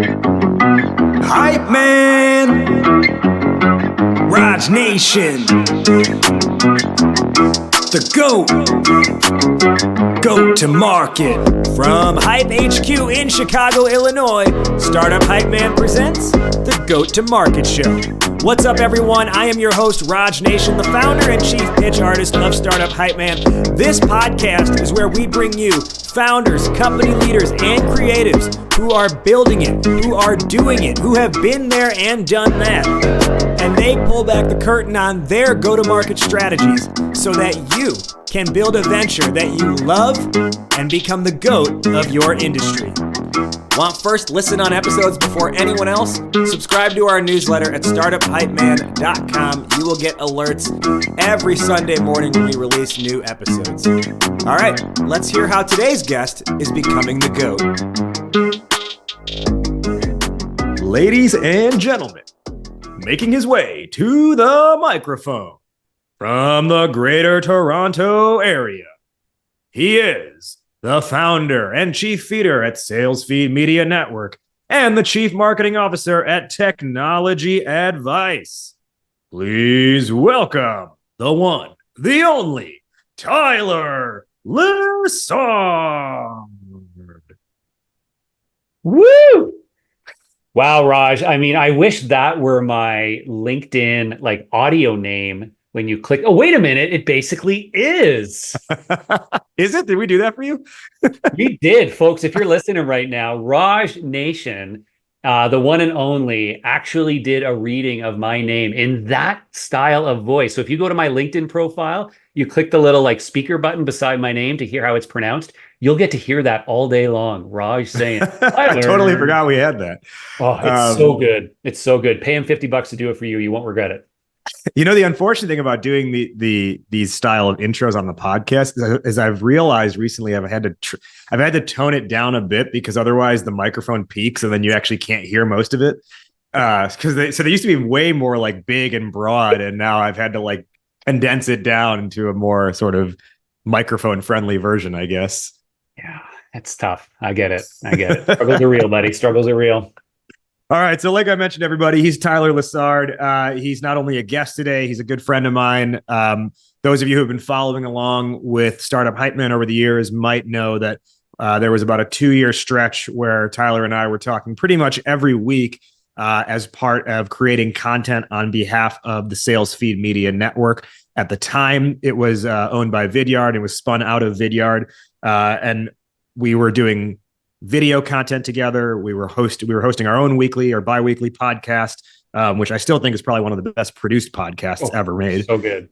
Hype man, Raj Nation, the GOAT to market. From Hype HQ in Chicago, Illinois, Startup Hype Man presents the GOAT to Market Show. What's up, everyone? I am your host, Raj Nation, the founder and chief pitch artist of Startup Hype Man. This podcast is where we bring you founders, company leaders, and creatives who are building it, who are doing it, who have been there and done that. And they pull back the curtain on their go-to-market strategies so that you can build a venture that you love and become the GOAT of your industry. Want first listen on episodes before anyone else? Subscribe to our newsletter at startuphypeman.com. You will get alerts every Sunday morning when we release new episodes. All right, let's hear how today's guest is becoming the GOAT. Ladies and gentlemen, making his way to the microphone from the Greater Toronto area, he is the founder and chief feeder at SalesFeed Media Network and the chief marketing officer at Technology Advice. Please welcome the one, the only, Tyler Lessard. Woo! Wow, Raj. I mean, I wish that were my LinkedIn audio name. When you click, oh, wait a minute, it basically is. Is it? Did we do that for you? We did, folks. If you're listening right now, Raj Nation, the one and only, actually did a reading of my name in that style of voice. So if you go to my LinkedIn profile, you click the little speaker button beside my name to hear how it's pronounced. You'll get to hear that all day long. Raj saying, I totally forgot we had that. Oh, it's so good. It's so good. Pay him $50 to do it for you. You won't regret it. You know, the unfortunate thing about doing these style of intros on the podcast is I've realized recently I've had to tone it down a bit because otherwise the microphone peaks and then you actually can't hear most of it. Because they used to be way more big and broad, and now I've had to condense it down into a more sort of microphone friendly version, I guess. Yeah, it's tough. I get it. Struggles are real, buddy. Struggles are real. All right. So like I mentioned, everybody, he's Tyler Lessard. He's not only a guest today, he's a good friend of mine. Those of you who have been following along with Startup Hype Man over the years might know that there was about a 2-year stretch where Tyler and I were talking pretty much every week as part of creating content on behalf of the SalesFeed Media Network. At the time, it was owned by Vidyard. It was spun out of Vidyard. And we were doing video content together. We were hosting our own weekly or bi-weekly podcast, which I still think is probably one of the best produced podcasts ever made. So good.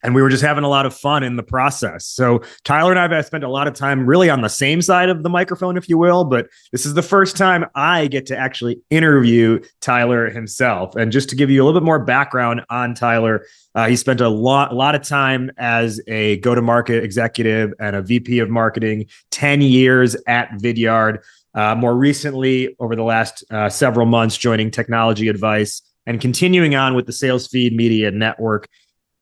And we were just having a lot of fun in the process. So Tyler and I have spent a lot of time really on the same side of the microphone, if you will, but this is the first time I get to actually interview Tyler himself. And just to give you a little bit more background on Tyler, he spent a lot of time as a go-to-market executive and a VP of marketing, 10 years at Vidyard. More recently, over the last several months, joining Technology Advice and continuing on with the SalesFeed Media Network,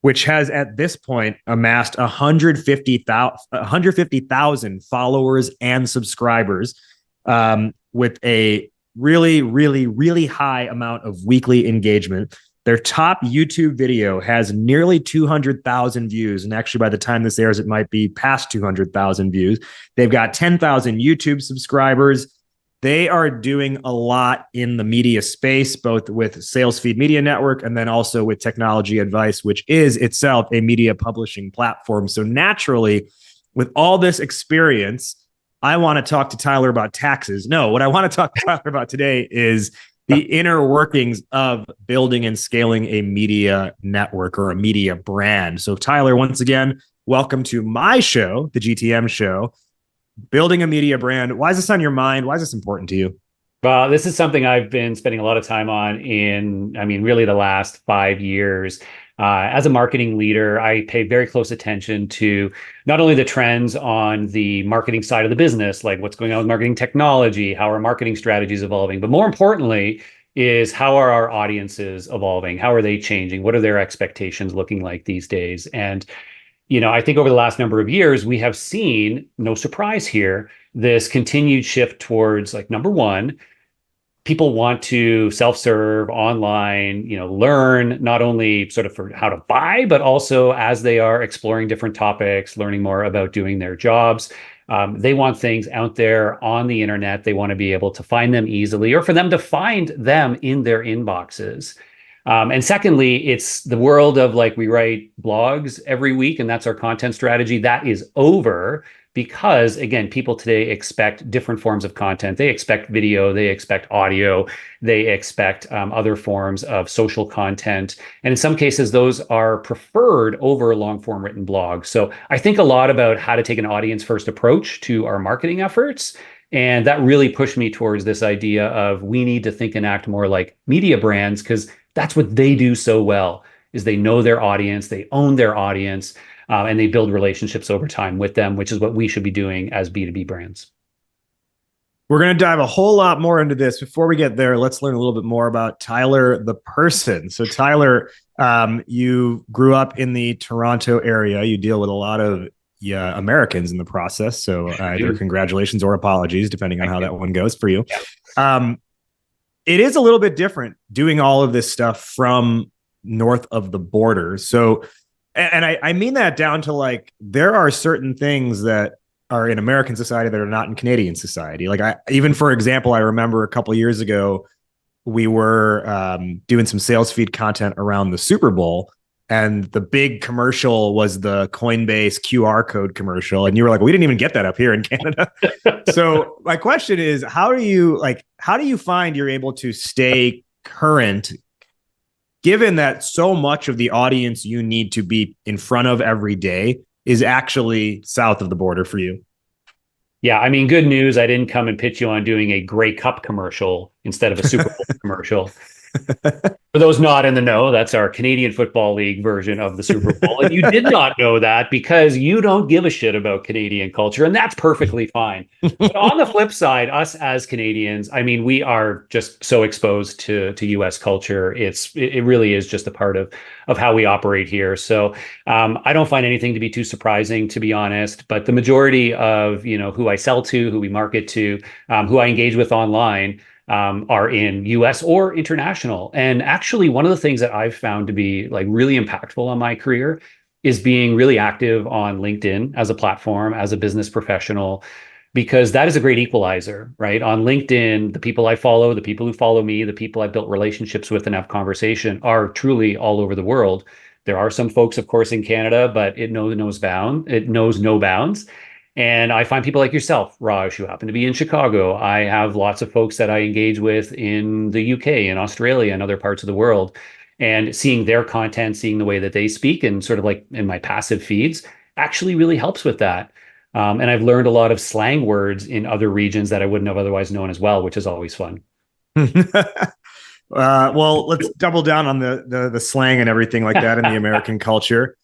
which has at this point amassed 150,000 followers and subscribers, with a really, really, really high amount of weekly engagement. Their top YouTube video has nearly 200,000 views. And actually, by the time this airs, it might be past 200,000 views. They've got 10,000 YouTube subscribers. They are doing a lot in the media space, both with SalesFeed Media Network and then also with Technology Advice, which is itself a media publishing platform. So naturally, with all this experience, I want to talk to Tyler about taxes. No, what I want to talk to Tyler about today is the inner workings of building and scaling a media network or a media brand. So Tyler, once again, welcome to my show, the GTM show. Building a media brand. Why is this on your mind? Why is this important to you? Well, this is something I've been spending a lot of time on really the last 5 years. As a marketing leader, I pay very close attention to not only the trends on the marketing side of the business, like what's going on with marketing technology, how are marketing strategies evolving, but more importantly is how are our audiences evolving? How are they changing? What are their expectations looking like these days? And I think over the last number of years, we have seen, no surprise here, this continued shift towards number one, people want to self-serve online, learn not only sort of for how to buy, but also as they are exploring different topics, learning more about doing their jobs. They want things out there on the internet. They want to be able to find them easily, or for them to find them in their inboxes. And secondly, it's the world of like we write blogs every week, and that's our content strategy. That is over because, again, people today expect different forms of content. They expect video, they expect audio, they expect other forms of social content. And in some cases, those are preferred over long form written blogs. So I think a lot about how to take an audience first approach to our marketing efforts. And that really pushed me towards this idea of we need to think and act more like media brands, because that's what they do so well, is they know their audience, they own their audience, and they build relationships over time with them, which is what we should be doing as B2B brands. We're going to dive a whole lot more into this. Before we get there, let's learn a little bit more about Tyler, the person. So Tyler, you grew up in the Toronto area. You deal with a lot of Americans in the process. So either congratulations or apologies, depending on how that one goes for you. Yeah. It is a little bit different doing all of this stuff from north of the border. So, and I mean that down to like, there are certain things that are in American society that are not in Canadian society. Like even for example, I remember a couple of years ago, we were doing some SalesFeed content around the Super Bowl, and the big commercial was the Coinbase QR code commercial. And you were like, we didn't even get that up here in Canada. So my question is, how do you find you're able to stay current, given that so much of the audience you need to be in front of every day is actually south of the border for you? Yeah, I mean, good news. I didn't come and pitch you on doing a Grey Cup commercial instead of a Super Bowl commercial. For those not in the know, that's our Canadian Football League version of the Super Bowl. And you did not know that because you don't give a shit about Canadian culture, and that's perfectly fine. But on the flip side, us as Canadians, I mean, we are just so exposed to US culture. It really is just a part of how we operate here. So I don't find anything to be too surprising, to be honest. But the majority of who I sell to, who we market to, who I engage with online, are in US or international. And actually, one of the things that I've found to be like really impactful on my career is being really active on LinkedIn as a platform, as a business professional, because that is a great equalizer, right? On LinkedIn, the people I follow, the people who follow me, the people I've built relationships with and have conversation are truly all over the world. There are some folks, of course, in Canada, but it knows no bounds. And I find people like yourself, Raj, who happen to be in Chicago. I have lots of folks that I engage with in the UK and Australia and other parts of the world. And seeing their content, seeing the way that they speak, and sort of like in my passive feeds actually really helps with that. And I've learned a lot of slang words in other regions that I wouldn't have otherwise known as well, which is always fun. Well, let's double down on the slang and everything like that in the American culture.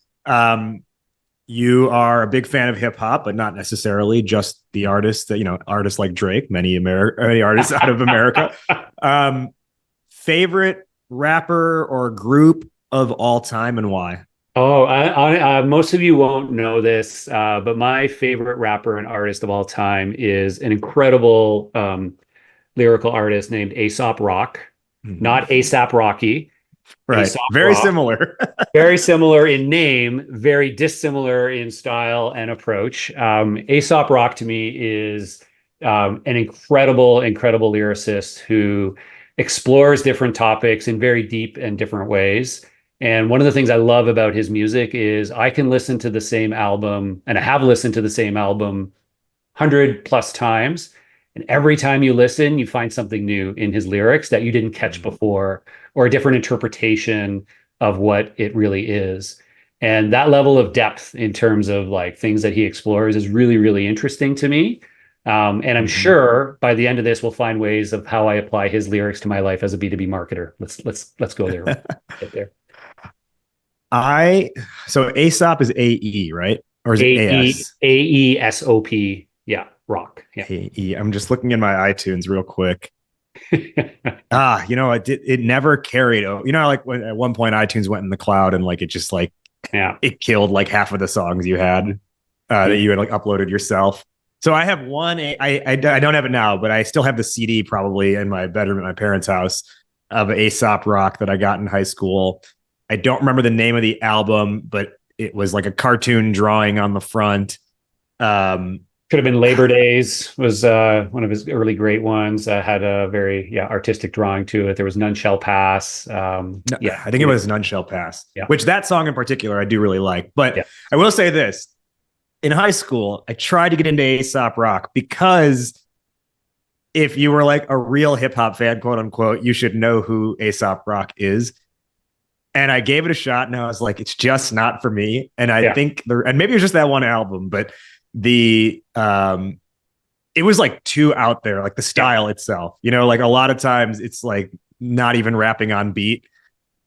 You are a big fan of hip hop, but not necessarily just the artists that, artists like Drake, many artists out of America. Favorite rapper or group of all time, and why? Oh, most of you won't know this, but my favorite rapper and artist of all time is an incredible lyrical artist named Aesop Rock, not ASAP Rocky. Right. Very similar. Very similar in name, very dissimilar in style and approach. Aesop Rock to me is an incredible lyricist who explores different topics in very deep and different ways. And one of the things I love about his music is I can listen to the same album, and I have listened to the same album 100+ times. And every time you listen, you find something new in his lyrics that you didn't catch before, or a different interpretation of what it really is. And that level of depth in terms of like things that he explores is really, really interesting to me. And I'm sure by the end of this, we'll find ways of how I apply his lyrics to my life as a B2B marketer. Let's go there. Get there. So Aesop is AE, right? Or is it AS? AESOP. Yeah. Rock. Yeah. AE. I'm just looking in my iTunes real quick. It never carried. Like when at one point iTunes went in the cloud and like it just like it killed like half of the songs you had that you had like uploaded yourself. So I have one. I don't have it now, but I still have the CD probably in my bedroom at my parents' house of Aesop Rock that I got in high school. I don't remember the name of the album, but it was like a cartoon drawing on the front. Could have been Labor Days was one of his early great ones. Had a very artistic drawing to it. There was None Shall Pass. I think it was None Shall Pass, Yeah. which that song in particular I do really like. But Yeah. I will say this. In high school, I tried to get into Aesop Rock because if you were like a real hip hop fan, quote unquote, you should know who Aesop Rock is. And I gave it a shot and I was like, it's just not for me. And I think and maybe it was just that one album, but it was like too out there, like the style itself, like a lot of times it's like not even rapping on beat.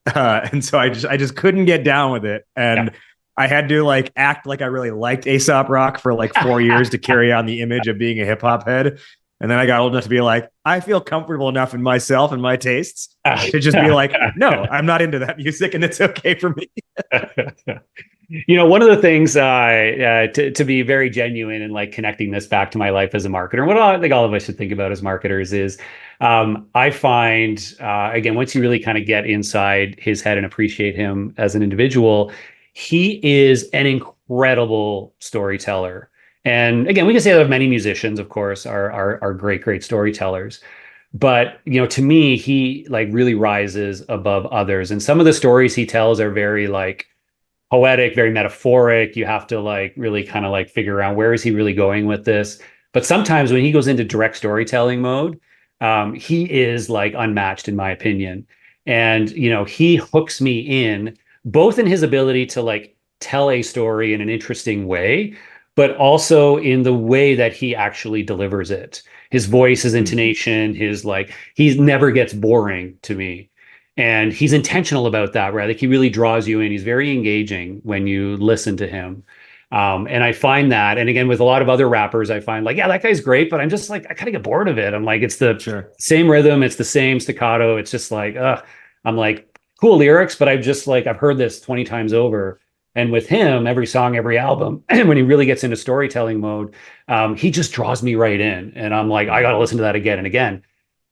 And so I just couldn't get down with it. And I had to like act like I really liked Aesop Rock for like 4 years to carry on the image of being a hip hop head. And then I got old enough to be like, I feel comfortable enough in myself and my tastes to just be like, no, I'm not into that music and it's okay for me. One of the things to be very genuine and like connecting this back to my life as a marketer, and what I think all of us should think about as marketers is I find, again, once you really kind of get inside his head and appreciate him as an individual, he is an incredible storyteller. And again, we can say that of many musicians, of course, are great storytellers. But, to me, he like really rises above others. And some of the stories he tells are very like poetic, very metaphoric. You have to like really kind of like figure out where is he really going with this. But sometimes when he goes into direct storytelling mode, he is like unmatched in my opinion. And, he hooks me in both in his ability to like tell a story in an interesting way, but also in the way that he actually delivers it. His voice, his intonation, he never gets boring to me. And he's intentional about that, right? Like he really draws you in. He's very engaging when you listen to him. And I find that, and again, with a lot of other rappers, I find like, yeah, that guy's great, but I'm just like, I kind of get bored of it. I'm like, it's the same rhythm. It's the same staccato. It's just like, I'm like, cool lyrics, but I've heard this 20 times over. And with him, every song, every album, when he really gets into storytelling mode, he just draws me right in. And I'm like, I got to listen to that again and again.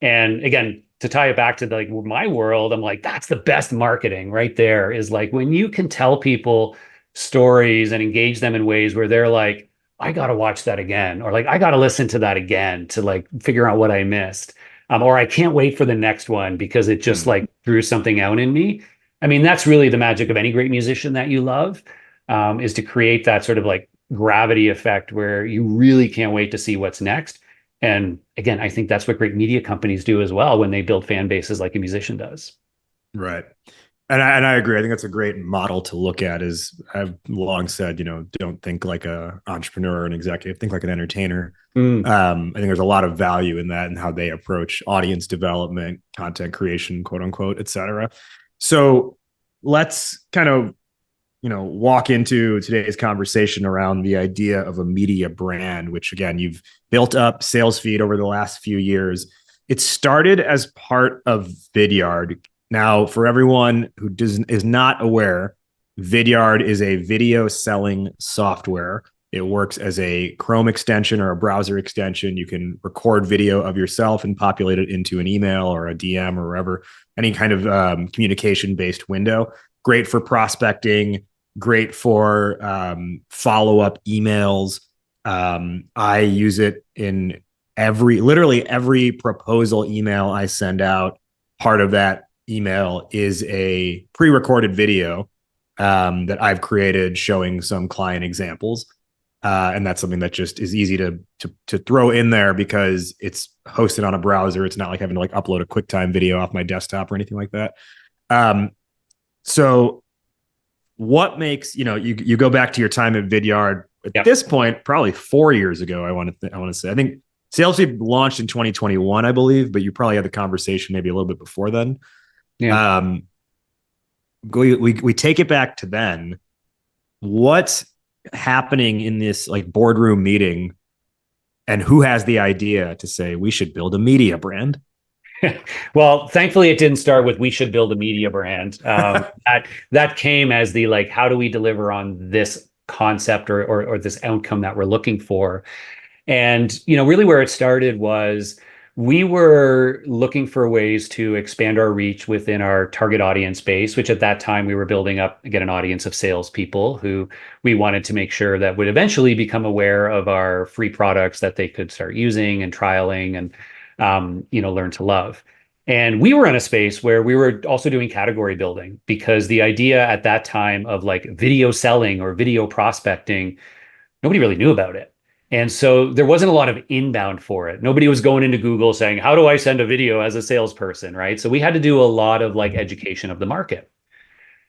And again, to tie it back to like my world, I'm like, that's the best marketing right there is like when you can tell people stories and engage them in ways where they're like, I got to watch that again, or like, I got to listen to that again to like figure out what I missed. Or I can't wait for the next one because it just like drew something out in me. I mean, that's really the magic of any great musician that you love, is to create that sort of like gravity effect where you really can't wait to see what's next. And again, I think that's what great media companies do as well when they build fan bases like a musician does. Right. And I agree. I think that's a great model to look at. Is I've long said, don't think like a entrepreneur or an executive, think like an entertainer. I think there's a lot of value in that and how they approach audience development, content creation, quote unquote, et cetera. So let's kind of, walk into today's conversation around the idea of a media brand, which again, you've built up SalesFeed over the last few years. It started as part of Vidyard. Now, for everyone who is not aware, Vidyard is a video selling software. It works as a Chrome extension or a browser extension. You can record video of yourself and populate it into an email or a DM or wherever, any kind of communication-based window. Great for prospecting, great for follow-up emails. I use it in literally every proposal email I send out. Part of that email is a pre-recorded video that I've created showing some client examples. And that's something that just is easy to throw in there because it's hosted on a browser. It's not like having to like upload a QuickTime video off my desktop or anything like that. So what makes, you go back to your time at Vidyard at this point, probably 4 years ago, I want to say, I think SalesFeed launched in 2021, I believe, but you probably had the conversation maybe a little bit before then. Yeah. We take it back to then. What's happening in this like boardroom meeting and who has the idea to say we should build a media brand? Well, thankfully, it didn't start with we should build a media brand. That came as the like, how do we deliver on this concept or this outcome that we're looking for? And, really where it started was we were looking for ways to expand our reach within our target audience base, which at that time we were building up, again, an audience of salespeople who we wanted to make sure that would eventually become aware of our free products that they could start using and trialing and, learn to love. And we were in a space where we were also doing category building, because the idea at that time of like video selling or video prospecting, nobody really knew about it. And so there wasn't a lot of inbound for it. Nobody was going into Google saying, how do I send a video as a salesperson, right? So we had to do a lot of like education of the market.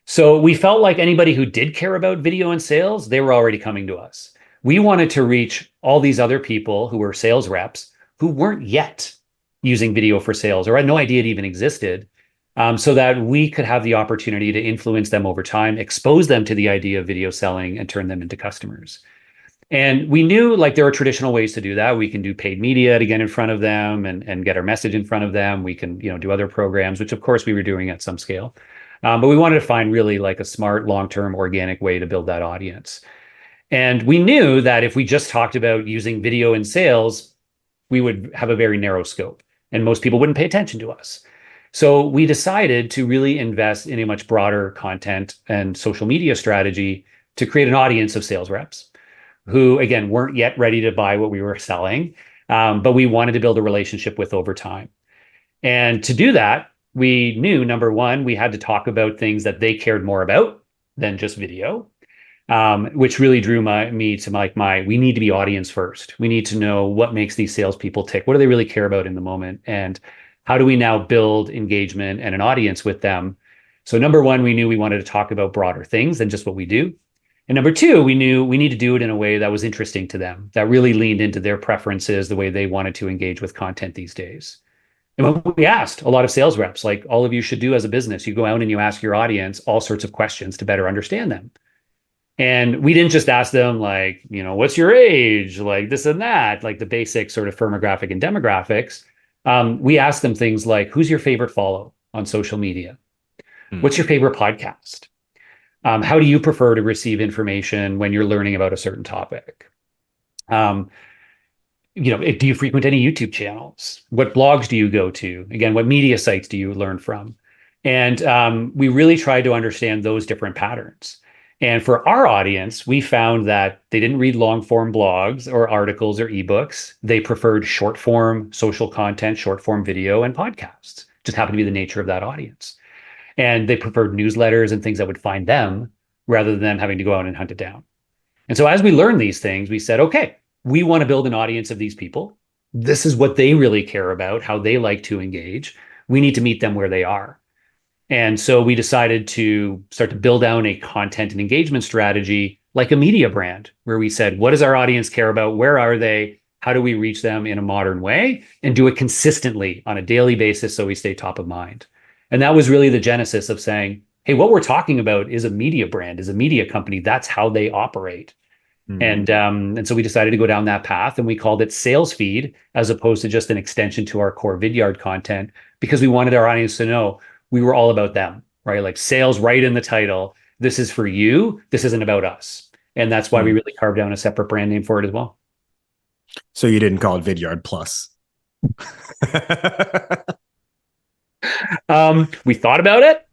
So we felt like anybody who did care about video and sales, they were already coming to us. We wanted to reach all these other people who were sales reps who weren't yet using video for sales or had no idea it even existed, so that we could have the opportunity to influence them over time, expose them to the idea of video selling, and turn them into customers. And we knew like there are traditional ways to do that. We can do paid media to get in front of them and get our message in front of them. We can, do other programs, which of course we were doing at some scale. But we wanted to find really like a smart, long-term, organic way to build that audience. And we knew that if we just talked about using video in sales, we would have a very narrow scope and most people wouldn't pay attention to us. So we decided to really invest in a much broader content and social media strategy to create an audience of sales reps who, again, weren't yet ready to buy what we were selling, but we wanted to build a relationship with over time. And to do that, we knew, number one, we had to talk about things that they cared more about than just video, which really drew me to we need to be audience first. We need to know what makes these salespeople tick. What do they really care about in the moment? And how do we now build engagement and an audience with them? So number one, we knew we wanted to talk about broader things than just what we do. And number two, we knew we need to do it in a way that was interesting to them, that really leaned into their preferences, the way they wanted to engage with content these days. And when we asked a lot of sales reps, like all of you should do as a business, you go out and you ask your audience all sorts of questions to better understand them. And we didn't just ask them like, what's your age, like this and that, like the basic sort of firmographic and demographics. We asked them things like, who's your favorite follow on social media? What's your favorite podcast? How do you prefer to receive information when you're learning about a certain topic? Do you frequent any YouTube channels? What blogs do you go to? Again, what media sites do you learn from? And we really tried to understand those different patterns. And for our audience, we found that they didn't read long form blogs or articles or ebooks. They preferred short form social content, short form video, and podcasts. Just happened to be the nature of that audience. And they preferred newsletters and things that would find them rather than them having to go out and hunt it down. And so as we learned these things, we said, okay, we want to build an audience of these people. This is what they really care about, how they like to engage. We need to meet them where they are. And so we decided to start to build out a content and engagement strategy like a media brand, where we said, what does our audience care about? Where are they? How do we reach them in a modern way and do it consistently on a daily basis so we stay top of mind? And that was really the genesis of saying, hey, what we're talking about is a media brand, is a media company. That's how they operate. Mm-hmm. And so we decided to go down that path, and we called it SalesFeed as opposed to just an extension to our core Vidyard content, because we wanted our audience to know we were all about them, right? Like sales right in the title. This is for you. This isn't about us. And that's why we really carved down a separate brand name for it as well. So you didn't call it Vidyard Plus. We thought about it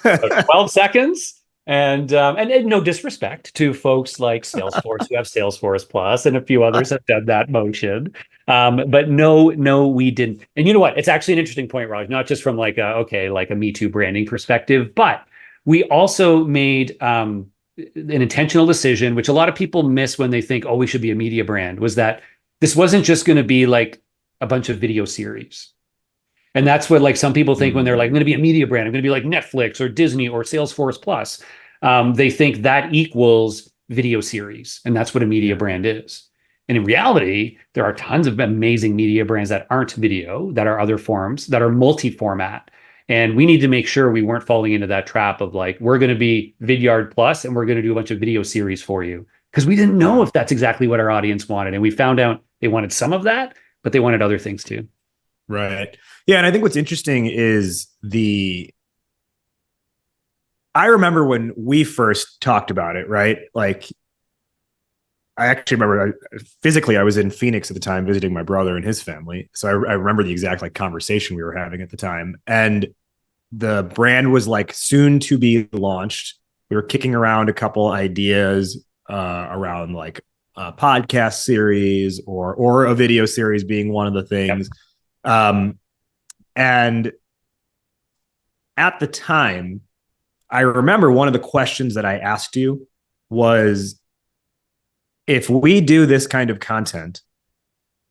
about 12 seconds. And no disrespect to folks like Salesforce who have Salesforce Plus, and a few others have done that motion. But no, we didn't. And you know what? It's actually an interesting point, Raj, not just from like a Me Too branding perspective, but we also made an intentional decision, which a lot of people miss when they think, oh, we should be a media brand, was that this wasn't just going to be like a bunch of video series. And that's what like some people think when they're like, I'm going to be a media brand, I'm going to be like Netflix or Disney or Salesforce Plus. They think that equals video series. And that's what a media brand is. And in reality, there are tons of amazing media brands that aren't video, that are other forms, that are multi-format. And we need to make sure we weren't falling into that trap of like, we're going to be Vidyard Plus and we're going to do a bunch of video series for you. Because we didn't know if that's exactly what our audience wanted. And we found out they wanted some of that, but they wanted other things too. Right. Yeah. And I think what's interesting is I remember when we first talked about it, right? Like, I actually remember physically I was in Phoenix at the time visiting my brother and his family. So I remember the exact like conversation we were having at the time. And the brand was like soon to be launched. We were kicking around a couple ideas around like a podcast series or a video series being one of the things. Yep. And at the time, I remember one of the questions that I asked you was, if we do this kind of content,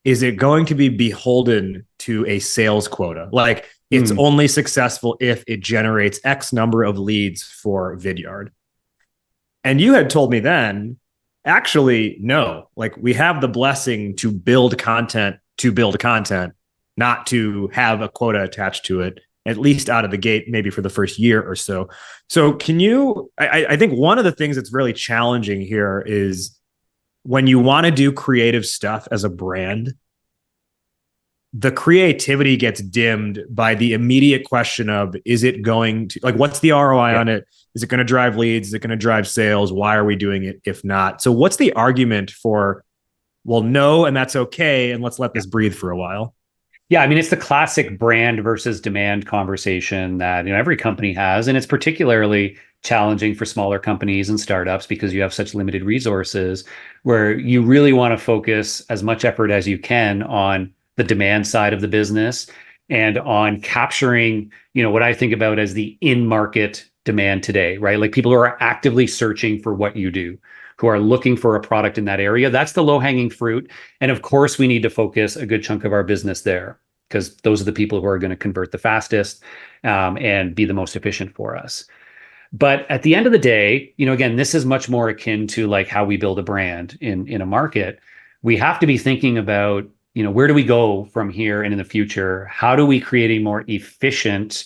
is it going to be beholden to a sales quota? Like it's only successful if it generates X number of leads for Vidyard. And you had told me then, actually, no, like we have the blessing to build content, not to have a quota attached to it, at least out of the gate, maybe for the first year or so. So can you, I think one of the things that's really challenging here is when you want to do creative stuff as a brand, the creativity gets dimmed by the immediate question of, is it going to, like, what's the ROI on it? Is it going to drive leads? Is it going to drive sales? Why are we doing it if not? So what's the argument for, well, no, and that's okay, and let's let this breathe for a while? Yeah, I mean, it's the classic brand versus demand conversation that every company has, and it's particularly challenging for smaller companies and startups because you have such limited resources, where you really want to focus as much effort as you can on the demand side of the business and on capturing, what I think about as the in-market demand today, right? Like people who are actively searching for what you do, who are looking for a product in that area. That's the low-hanging fruit. And of course, we need to focus a good chunk of our business there because those are the people who are going to convert the fastest and be the most efficient for us. But at the end of the day, again, this is much more akin to like how we build a brand in a market. We have to be thinking about, where do we go from here and in the future? How do we create a more efficient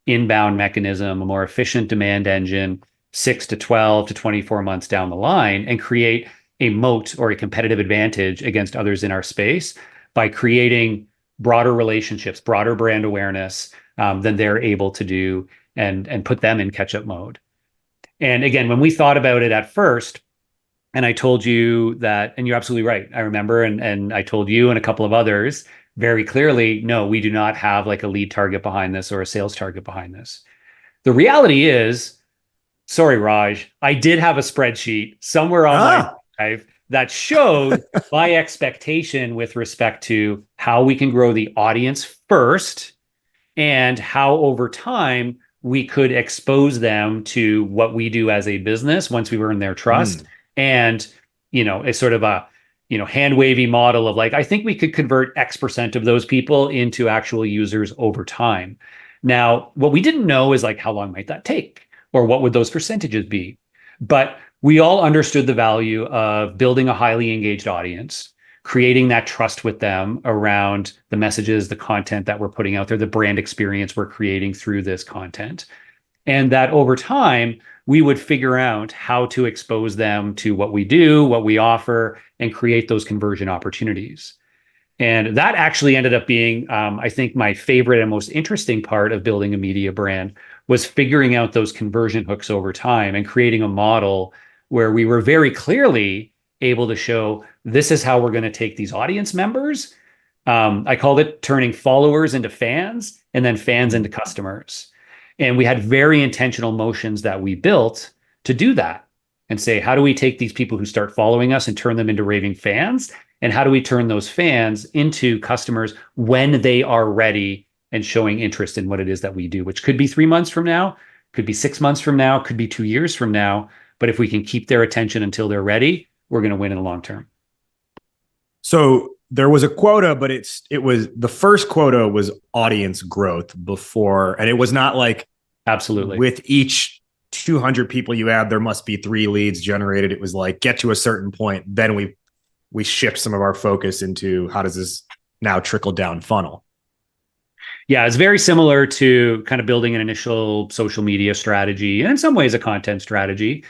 inbound mechanism, a more efficient demand engine 6 to 12 to 24 months down the line, and create a moat or a competitive advantage against others in our space by creating broader relationships, broader brand awareness than they're able to do, and put them in catch-up mode. And again, when we thought about it at first, and I told you that, and you're absolutely right. I remember, and I told you and a couple of others very clearly, no, we do not have like a lead target behind this or a sales target behind this. The reality is, sorry, Raj, I did have a spreadsheet somewhere on my drive that showed my expectation with respect to how we can grow the audience first and how over time we could expose them to what we do as a business once we were in their trust. And, it's sort of a, hand wavy model of like, I think we could convert X% of those people into actual users over time. Now, what we didn't know is like, how long might that take? Or what would those percentages be? But we all understood the value of building a highly engaged audience, creating that trust with them around the messages, the content that we're putting out there, the brand experience we're creating through this content. And that over time, we would figure out how to expose them to what we do, what we offer, and create those conversion opportunities. And that actually ended up being, I think, my favorite and most interesting part of building a media brand was figuring out those conversion hooks over time and creating a model where we were very clearly able to show this is how we're going to take these audience members. I called it turning followers into fans and then fans into customers. And we had very intentional motions that we built to do that and say, how do we take these people who start following us and turn them into raving fans? And how do we turn those fans into customers when they are ready and showing interest in what it is that we do, which could be 3 months from now, could be 6 months from now, could be 2 years from now. But if we can keep their attention until they're ready, we're going to win in the long term. So there was a quota, but it was the first quota was audience growth before, and it was not like absolutely with each 200 people you add, there must be 3 leads generated. It was like get to a certain point, then we shift some of our focus into how does this now trickle down funnel. Yeah, it's very similar to kind of building an initial social media strategy and in some ways a content strategy.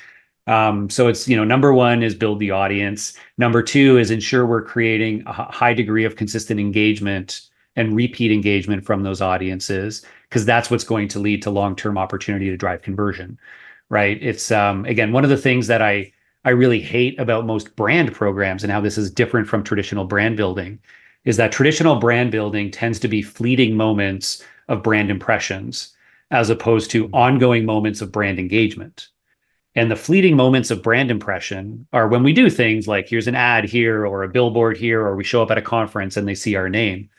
So it's, number one is build the audience. Number two is ensure we're creating a high degree of consistent engagement and repeat engagement from those audiences, because that's what's going to lead to long-term opportunity to drive conversion, right? It's, again, one of the things that I I really hate about most brand programs and how this is different from traditional brand building is that traditional brand building tends to be fleeting moments of brand impressions as opposed to ongoing moments of brand engagement. And the fleeting moments of brand impression are when we do things like here's an ad here or a billboard here, or we show up at a conference and they see our name.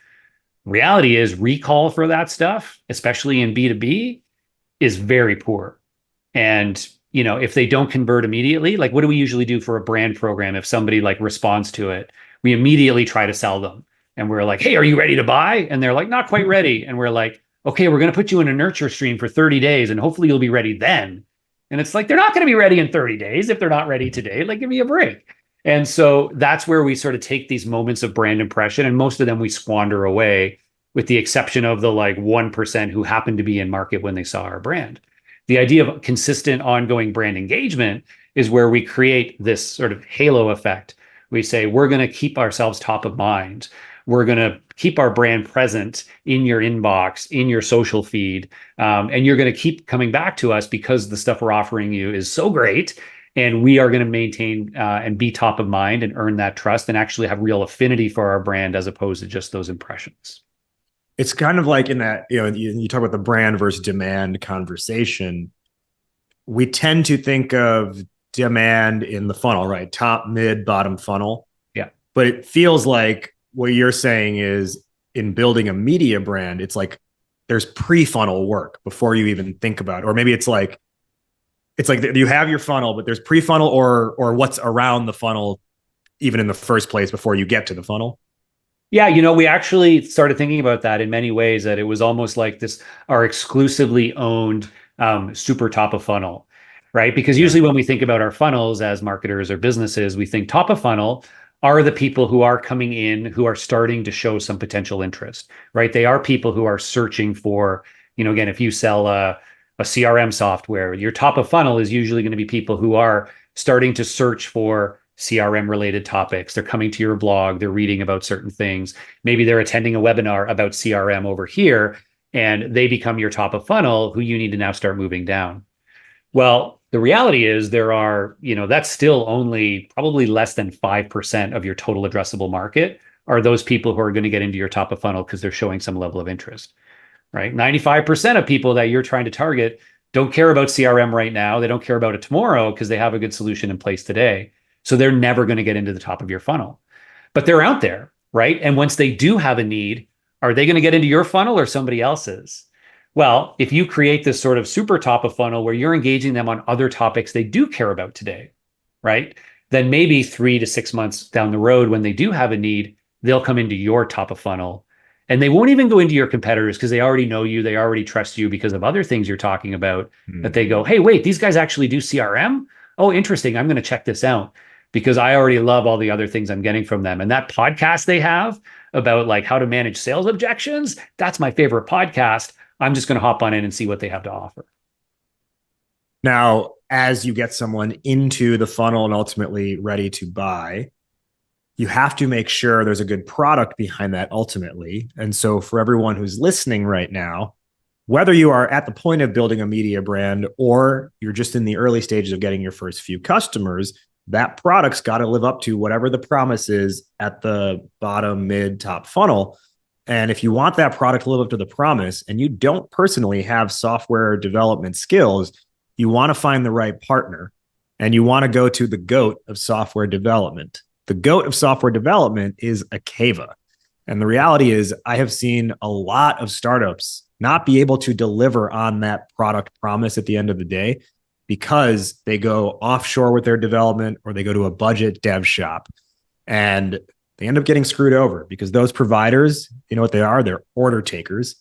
Reality is recall for that stuff, especially in B2B, is very poor. And if they don't convert immediately, like what do we usually do for a brand program? If somebody like responds to it, we immediately try to sell them. And we're like, hey, are you ready to buy? And they're like, not quite ready. And we're like, okay, we're going to put you in a nurture stream for 30 days and hopefully you'll be ready then. And it's like, they're not going to be ready in 30 days if they're not ready today. Like, give me a break. And so that's where we sort of take these moments of brand impression, and most of them we squander away, with the exception of the like 1% who happened to be in market when they saw our brand. The idea of consistent ongoing brand engagement is where we create this sort of halo effect. We say, we're going to keep ourselves top of mind. We're going to keep our brand present in your inbox, in your social feed. And you're going to keep coming back to us because the stuff we're offering you is so great. And we are going to maintain and be top of mind and earn that trust and actually have real affinity for our brand as opposed to just those impressions. It's kind of like in that, you talk about the brand versus demand conversation. We tend to think of demand in the funnel, right? Top, mid, bottom funnel. Yeah. But it feels like what you're saying is in building a media brand, it's like there's pre-funnel work before you even think about it. Or maybe it's like you have your funnel, but there's pre-funnel or what's around the funnel even in the first place before you get to the funnel. Yeah, we actually started thinking about that in many ways, that it was almost like this, our exclusively owned super top of funnel, right? Because usually when we think about our funnels as marketers or businesses, we think top of funnel are the people who are coming in, who are starting to show some potential interest, right? They are people who are searching for, again, if you sell a CRM software, your top of funnel is usually going to be people who are starting to search for CRM related topics. They're coming to your blog, they're reading about certain things. Maybe they're attending a webinar about CRM over here, and they become your top of funnel who you need to now start moving down. Well, the reality is there are, that's still only probably less than 5% of your total addressable market are those people who are going to get into your top of funnel because they're showing some level of interest, right? 95% of people that you're trying to target don't care about CRM right now. They don't care about it tomorrow because they have a good solution in place today. So they're never going to get into the top of your funnel, but they're out there, right? And once they do have a need, are they going to get into your funnel or somebody else's? Well, if you create this sort of super top of funnel where you're engaging them on other topics they do care about today, right? Then maybe 3 to 6 months down the road, when they do have a need, they'll come into your top of funnel, and they won't even go into your competitors because they already know you. They already trust you because of other things you're talking about, that they go, hey, wait, these guys actually do CRM? Oh, interesting. I'm going to check this out because I already love all the other things I'm getting from them. And that podcast they have about like how to manage sales objections, that's my favorite podcast. I'm just going to hop on in and see what they have to offer. Now, as you get someone into the funnel and ultimately ready to buy, you have to make sure there's a good product behind that ultimately. And so for everyone who's listening right now, whether you are at the point of building a media brand or you're just in the early stages of getting your first few customers, that product's got to live up to whatever the promise is at the bottom, mid, top funnel. And if you want that product to live up to the promise and you don't personally have software development skills, you want to find the right partner, and you want to go to the GOAT of software development. The GOAT of software development is Akeva. And the reality is I have seen a lot of startups not be able to deliver on that product promise at the end of the day because they go offshore with their development or they go to a budget dev shop, and they end up getting screwed over because those providers, you know what they are? They're order takers,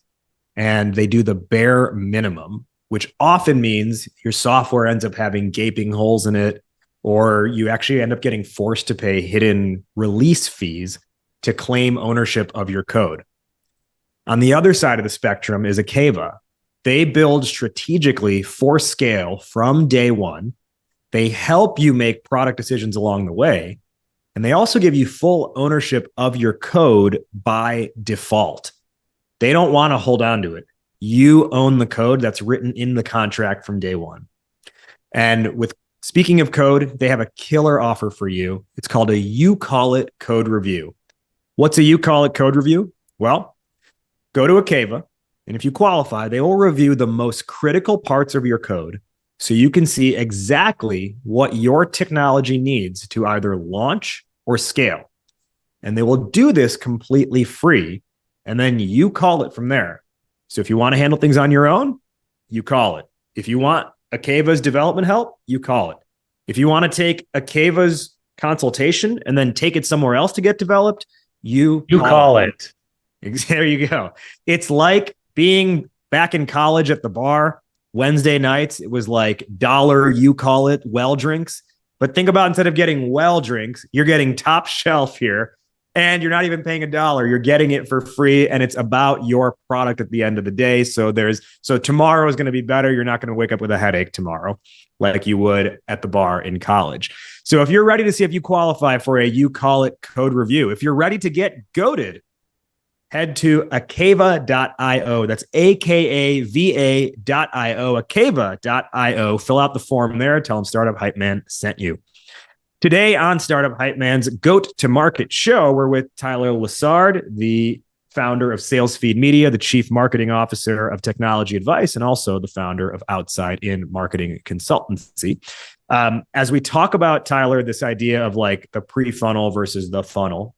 and they do the bare minimum, which often means your software ends up having gaping holes in it, or you actually end up getting forced to pay hidden release fees to claim ownership of your code. On the other side of the spectrum is Akeva. They build strategically for scale from day one. They help you make product decisions along the way. And they also give you full ownership of your code by default. They don't want to hold on to it. You own the code that's written in the contract from day one. And with Speaking of code, they have a killer offer for you. It's called a You Call It code review. What's a You Call It code review? Well, go to Akeva, and if you qualify, they will review the most critical parts of your code so you can see exactly what your technology needs to either launch or scale. And they will do this completely free, and then you call it from there. So if you want to handle things on your own, you call it. If you want Akeva's development help, you call it. If you want to take Akeva's consultation and then take it somewhere else to get developed, you call it. There you go. It's like being back in college at the bar. Wednesday nights, it was like dollar, you call it, well drinks. But think about, instead of getting well drinks, you're getting top shelf here. And you're not even paying $1. You're getting it for free, and it's about your product at the end of the day. So tomorrow is going to be better. You're not going to wake up with a headache tomorrow like you would at the bar in college. So if you're ready to see if you qualify for a You Call It code review, if you're ready to get goated, head to akeva.io. That's AKAVA.io, akeva.io. Fill out the form there. Tell them Startup Hype Man sent you. Today on Startup Hype Man's Goat to Market show, we're with Tyler Lessard, the founder of SalesFeed Media, the chief marketing officer of Technology Advice, and also the founder of Outside In Marketing Consultancy. As we talk about, Tyler, this idea of like the pre-funnel versus the funnel,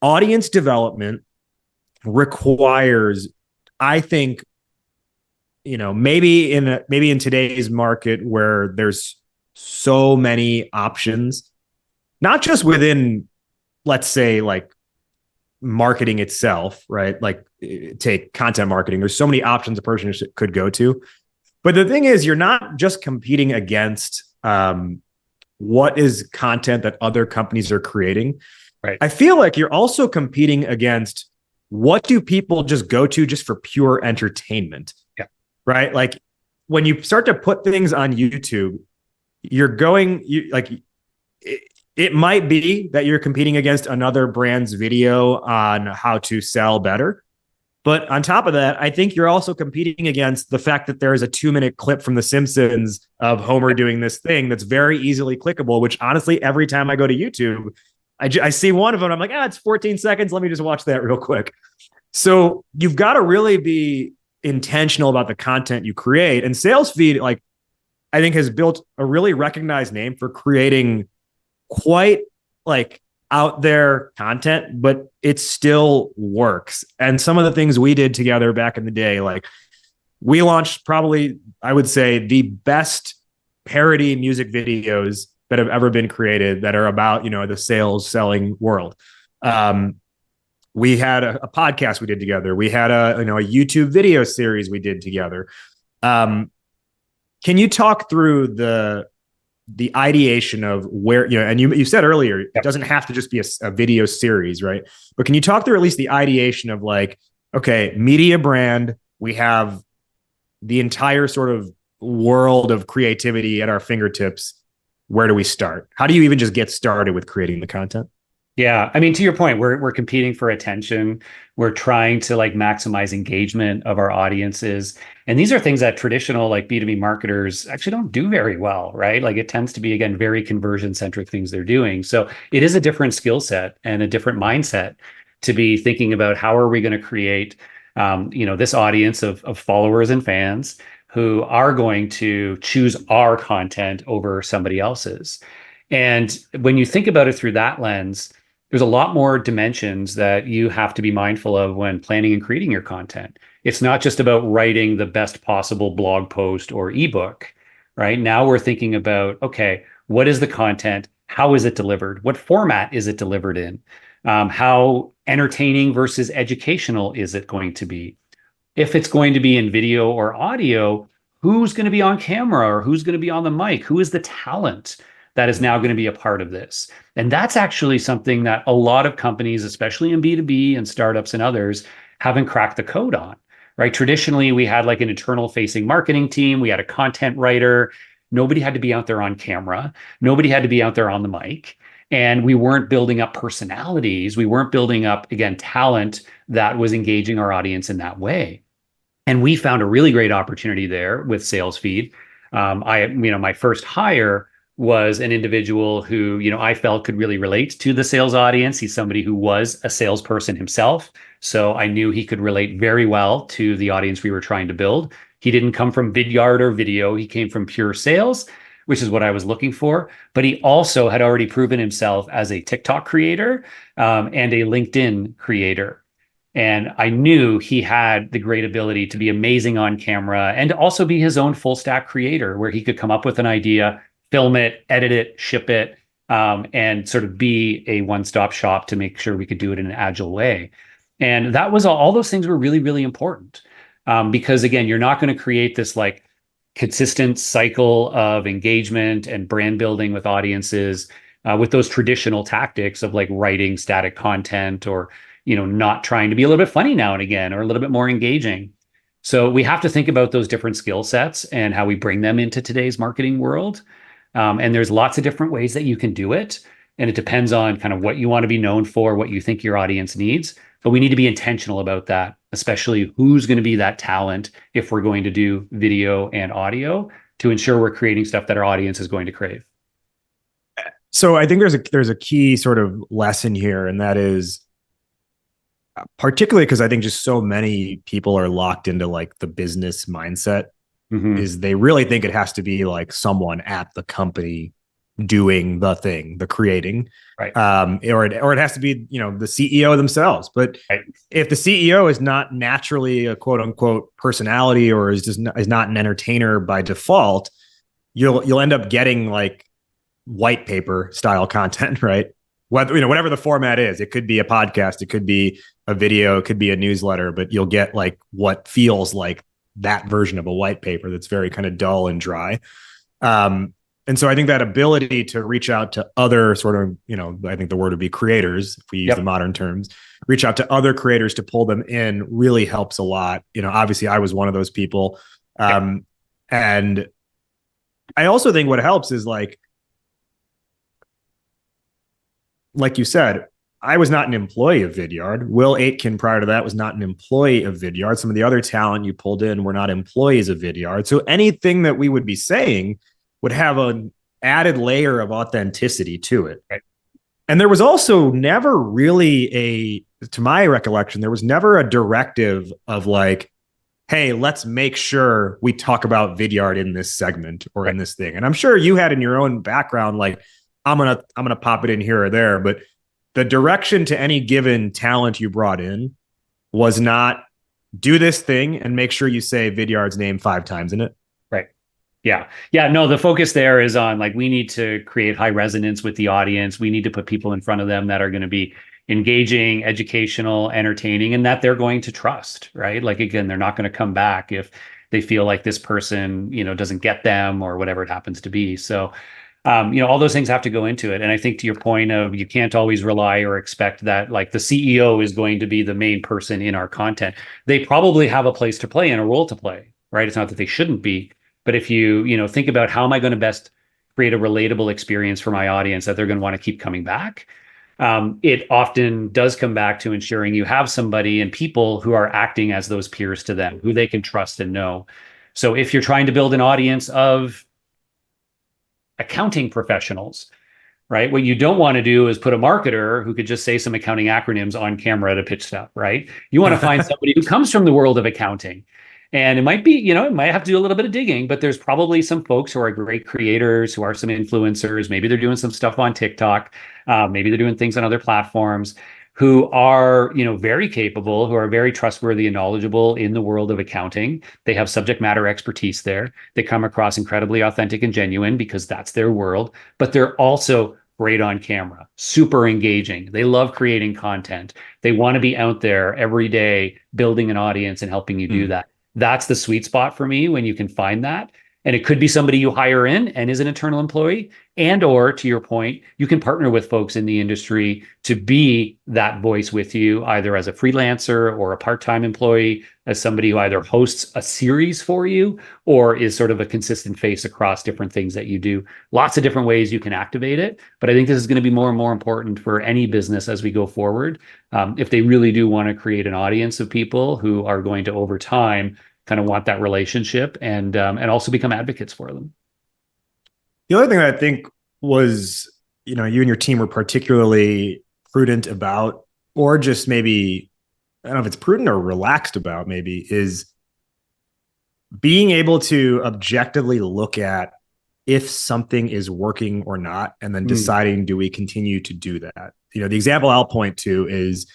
audience development requires, I think, maybe in today's market where there's so many options, not just within, let's say, like marketing itself, right? Like take content marketing. There's so many options a person could go to. But the thing is, you're not just competing against what is content that other companies are creating. Right. I feel like you're also competing against what do people just go to just for pure entertainment. Yeah. Right. Like when you start to put things on YouTube, it might be that you're competing against another brand's video on how to sell better. But on top of that, I think you're also competing against the fact that there is a 2-minute clip from The Simpsons of Homer doing this thing that's very easily clickable, which honestly, every time I go to YouTube, I see one of them. I'm like, it's 14 seconds. Let me just watch that real quick. So you've got to really be intentional about the content you create. And SalesFeed, I think, has built a really recognized name for creating quite out there content, but it still works. And some of the things we did together back in the day, we launched probably, I would say, the best parody music videos that have ever been created that are about, the sales selling world. We had a podcast we did together. We had a YouTube video series we did together. Can you talk through the ideation of where, and you said earlier, it doesn't have to just be a video series, right? But can you talk through at least the ideation of okay, media brand, we have the entire sort of world of creativity at our fingertips. Where do we start? How do you even just get started with creating the content? Yeah. I mean, to your point, we're competing for attention. We're trying to maximize engagement of our audiences. And these are things that traditional B2B marketers actually don't do very well, right? It tends to be, again, very conversion centric things they're doing. So it is a different skill set and a different mindset to be thinking about how are we going to create, this audience of followers and fans who are going to choose our content over somebody else's. And when you think about it through that lens, there's a lot more dimensions that you have to be mindful of when planning and creating your content. It's not just about writing the best possible blog post or ebook, right? Now we're thinking about, okay, what is the content? How is it delivered? What format is it delivered in? How entertaining versus educational is it going to be? If it's going to be in video or audio, who's going to be on camera or who's going to be on the mic? Who is the talent that is now going to be a part of this? And that's actually something that a lot of companies, especially in B2B and startups and others, haven't cracked the code on, right? Traditionally, we had an internal facing marketing team. We had a content writer. Nobody had to be out there on camera. Nobody had to be out there on the mic. And we weren't building up personalities. We weren't building up, again, talent that was engaging our audience in that way. And we found a really great opportunity there with SalesFeed My first hire was an individual who, I felt could really relate to the sales audience. He's somebody who was a salesperson himself. So I knew he could relate very well to the audience we were trying to build. He didn't come from Vidyard or video. He came from pure sales, which is what I was looking for. But he also had already proven himself as a TikTok creator and a LinkedIn creator. And I knew he had the great ability to be amazing on camera and to also be his own full stack creator, where he could come up with an idea, film it, edit it, ship it, and sort of be a one-stop shop to make sure we could do it in an agile way. And that was all those things were really, really important. Because again, you're not going to create this like consistent cycle of engagement and brand building with audiences with those traditional tactics of like writing static content or not trying to be a little bit funny now and again or a little bit more engaging. So we have to think about those different skill sets and how we bring them into today's marketing world. And there's lots of different ways that you can do it. And it depends on kind of what you want to be known for, what you think your audience needs. But we need to be intentional about that, especially who's going to be that talent if we're going to do video and audio to ensure we're creating stuff that our audience is going to crave. So I think there's a key sort of lesson here, and that is particularly because I think just so many people are locked into like the business mindset, is they really think it has to be like someone at the company doing the thing, the creating, right? Or it has to be, the CEO themselves. But if the CEO is not naturally a quote unquote personality or is not an entertainer by default, you'll end up getting like white paper style content, right? Whatever the format is, it could be a podcast, it could be a video, it could be a newsletter, but you'll get like what feels like that version of a white paper that's very kind of dull and dry. And so I think that ability to reach out to other sort of, I think the word would be creators, if we use the modern terms, reach out to other creators to pull them in really helps a lot. Obviously I was one of those people. And I also think what helps is like you said, I was not an employee of Vidyard. Will Aitken prior to that was not an employee of Vidyard. Some of the other talent you pulled in were not employees of Vidyard. So anything that we would be saying would have an added layer of authenticity to it. Right. And there was also never really to my recollection, there was never a directive of like, hey, let's make sure we talk about Vidyard in this segment or in this thing. And I'm sure you had in your own background, like, I'm gonna pop it in here or there, but the direction to any given talent you brought in was not do this thing and make sure you say Vidyard's name 5 times in it. Right. Yeah. No, the focus there is on like, we need to create high resonance with the audience. We need to put people in front of them that are going to be engaging, educational, entertaining, and that they're going to trust, right? Like, again, they're not going to come back if they feel like this person, doesn't get them or whatever it happens to be. So, all those things have to go into it. And I think to your point of you can't always rely or expect that like the CEO is going to be the main person in our content. They probably have a place to play and a role to play, right? It's not that they shouldn't be, but if you, think about how am I going to best create a relatable experience for my audience that they're going to want to keep coming back, it often does come back to ensuring you have somebody and people who are acting as those peers to them, who they can trust and know. So if you're trying to build an audience of accounting professionals, right? What you don't want to do is put a marketer who could just say some accounting acronyms on camera to pitch stuff, right? You want to find somebody who comes from the world of accounting. And it might be, it might have to do a little bit of digging, but there's probably some folks who are great creators, who are some influencers. Maybe they're doing some stuff on TikTok. Maybe they're doing things on other platforms, who are, very capable, who are very trustworthy and knowledgeable in the world of accounting. They have subject matter expertise there. They come across incredibly authentic and genuine because that's their world, but they're also great on camera, super engaging. They love creating content. They want to be out there every day, building an audience and helping you do that. That's the sweet spot for me when you can find that. And it could be somebody you hire in and is an internal employee, and or to your point, you can partner with folks in the industry to be that voice with you, either as a freelancer or a part-time employee, as somebody who either hosts a series for you or is sort of a consistent face across different things that you do. Lots of different ways you can activate it. But I think this is going to be more and more important for any business as we go forward. If they really do want to create an audience of people who are going to, over time, kind of want that relationship and also become advocates for them. The other thing that I think was, you and your team were particularly prudent about, or just maybe, I don't know if it's prudent or relaxed about, maybe, is being able to objectively look at if something is working or not, and then deciding, do we continue to do that? The example I'll point to is,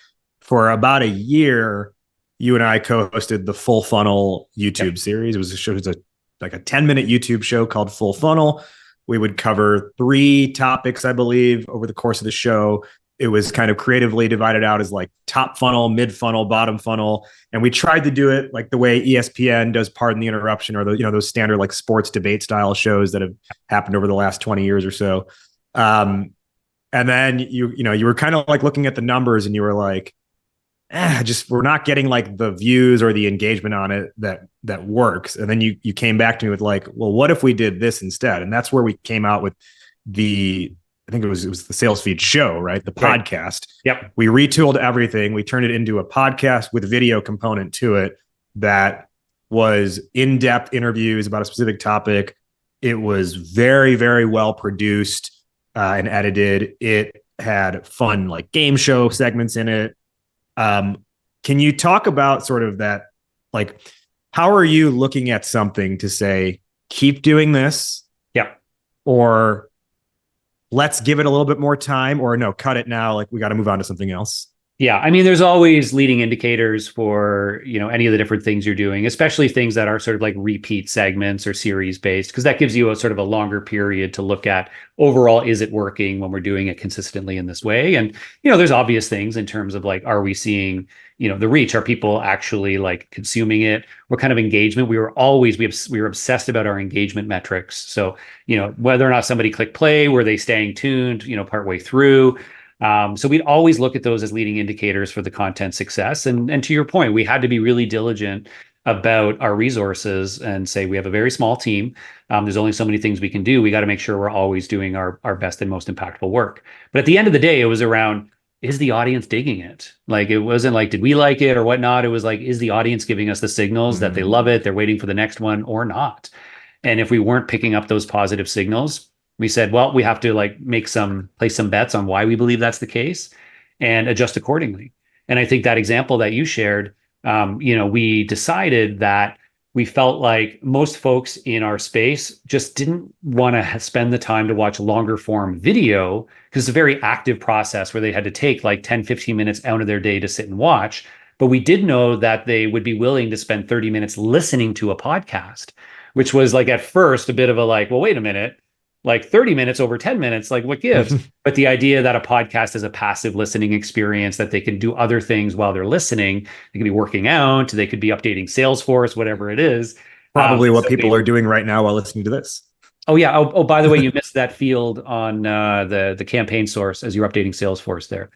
for about a year, you and I co-hosted the Full Funnel YouTube series. It was like a 10-minute YouTube show called Full Funnel. We would cover 3 topics, I believe, over the course of the show. It was kind of creatively divided out as like top funnel, mid funnel, bottom funnel. And we tried to do it like the way ESPN does Pardon the Interruption, or those standard like sports debate style shows that have happened over the last 20 years or so. And then you were kind of like looking at the numbers and you were like, we're not getting like the views or the engagement on it that works. And then you came back to me with like, well, what if we did this instead? And that's where we came out with I think it was the SalesFeed show, right? The podcast. Yep. We retooled everything. We turned it into a podcast with a video component to it that was in-depth interviews about a specific topic. It was very, very well produced and edited. It had fun like game show segments in it. Can you talk about sort of that? Like, how are you looking at something to say, keep doing this? Yeah. Or let's give it a little bit more time, or no, cut it now. Like, we got to move on to something else. Yeah. I mean, there's always leading indicators for, any of the different things you're doing, especially things that are sort of like repeat segments or series based, because that gives you a sort of a longer period to look at overall, is it working when we're doing it consistently in this way? And, there's obvious things in terms of like, are we seeing, the reach? Are people actually like consuming it? What kind of engagement? We were obsessed about our engagement metrics. So, whether or not somebody clicked play, were they staying tuned, partway through? So we'd always look at those as leading indicators for the content success. And to your point, we had to be really diligent about our resources and say, we have a very small team. There's only so many things we can do. We got to make sure we're always doing our best and most impactful work. But at the end of the day, it was around, is the audience digging it? Like, it wasn't like, did we like it or whatnot? It was like, is the audience giving us the signals that they love it, they're waiting for the next one or not? And if we weren't picking up those positive signals, we said, well, we have to like place some bets on why we believe that's the case and adjust accordingly. And I think that example that you shared, we decided that we felt like most folks in our space just didn't want to spend the time to watch longer form video, because it's a very active process where they had to take like 10, 15 minutes out of their day to sit and watch. But we did know that they would be willing to spend 30 minutes listening to a podcast, which was like at first a bit of a like, well, wait a minute, like 30 minutes over 10 minutes, like what gives? But the idea that a podcast is a passive listening experience, that they can do other things while they're listening. They could be working out, they could be updating Salesforce, whatever it is. Probably what people are doing right now while listening to this. Oh yeah. Oh, by the way, you missed that field on the campaign source as you're updating Salesforce there.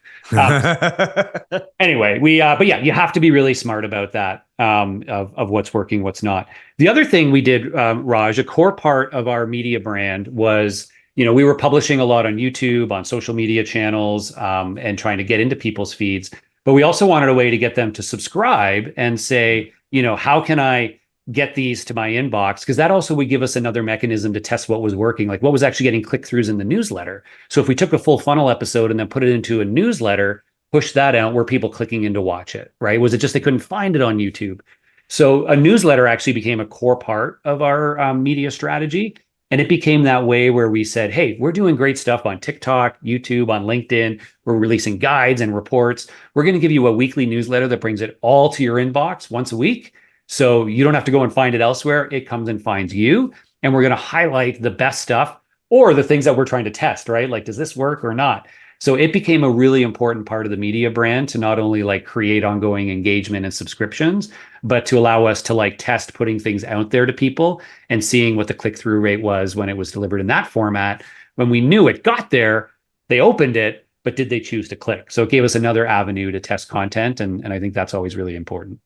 Anyway, but yeah, you have to be really smart about that, of what's working, what's not. The other thing we did, Raj, a core part of our media brand was, we were publishing a lot on YouTube, on social media channels, and trying to get into people's feeds. But we also wanted a way to get them to subscribe and say, how can I get these to my inbox? Because that also would give us another mechanism to test what was working, like what was actually getting click-throughs in the newsletter. So if we took a full funnel episode and then put it into a newsletter, push that out, were people clicking in to watch it, right? Was it just they couldn't find it on YouTube? So a newsletter actually became a core part of our media strategy. And it became that way where we said, hey, we're doing great stuff on TikTok, YouTube, on LinkedIn. We're releasing guides and reports. We're going to give you a weekly newsletter that brings it all to your inbox once a week. So you don't have to go and find it elsewhere. It comes and finds you. And we're going to highlight the best stuff or the things that we're trying to test, right? Like, does this work or not? So it became a really important part of the media brand to not only like create ongoing engagement and subscriptions, but to allow us to like test putting things out there to people and seeing what the click-through rate was when it was delivered in that format. When we knew it got there, they opened it, but did they choose to click? So it gave us another avenue to test content. And I think that's always really important.